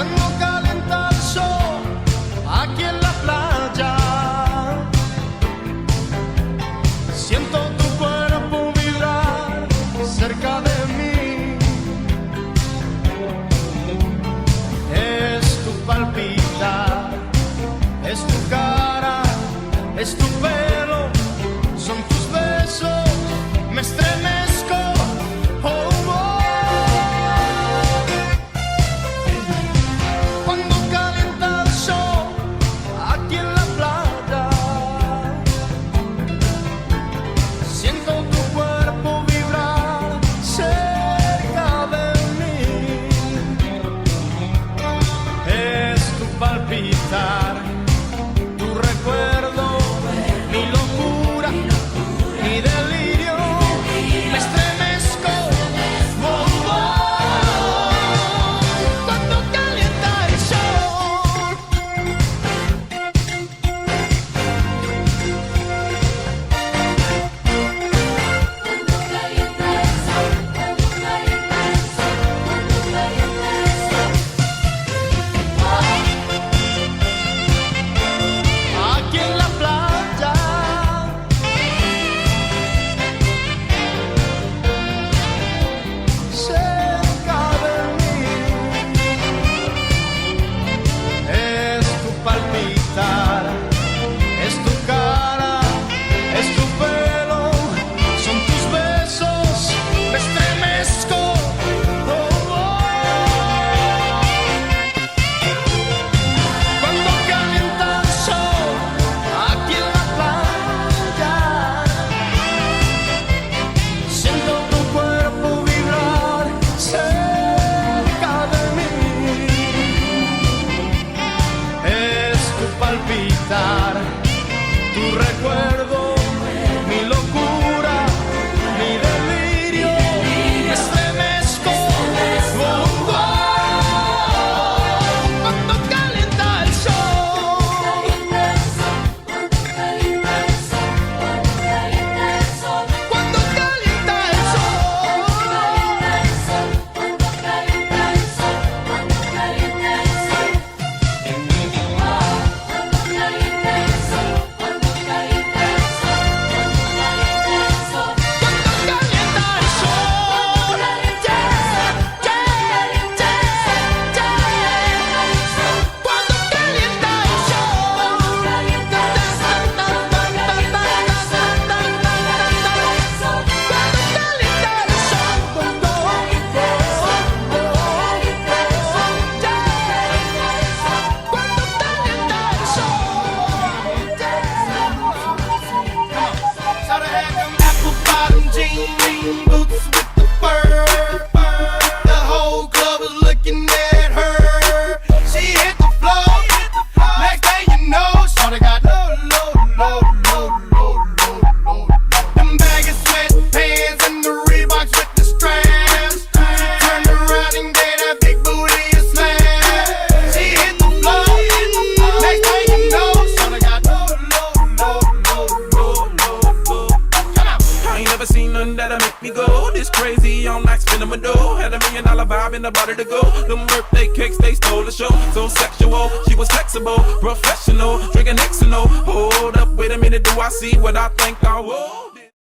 Cuando calienta el sol aquí en la playa, siento tu cuerpo vibrar cerca de mí. Es tu palpitar, es tu cara, es tu pelo, son tus besos, me estremezco. Oh, oh. Cuando calienta el sol aquí en la playa, siento tu cuerpo vibrar cerca de mí. Es tu palpitar, tu recuerdo, mi locura, mi delirio, me estremezco. Oh, oh. Cuando calienta el sol. Aquí en la playa, cerca de mí, es tu palpitar, es tu cara, es tu pelo, son tus besos, me estremezco. Oh, oh. Cuando calienta el sol aquí en la playa, siento tu cuerpo vibrar cerca de mí. Es tu palpitar, tu recuerdo, mi locura, mi delirio, me estremezco. Oh, oh. Cuando calienta el sol. Cuando calienta el sol. Cuando calienta el sol. Apple bottom jean boots with the fur. The whole club was looking at her. She hit the floor. Next thing you know, shorty got low. Them baggy sweatpants and the Reeboks with the straps. Turned around and gave that big booty a slam. She hit the floor. Next thing you know, shorty got low. Come on. I ain't never seen nothing that'll make me go this crazy. I'm like spinning my dough. Had $1 million vibe in the body to go. Them birthday cakes, they stole the show. So sexual, she was flexible, professional, drinking Xano. Hold up, wait a minute, do I see what I think I will?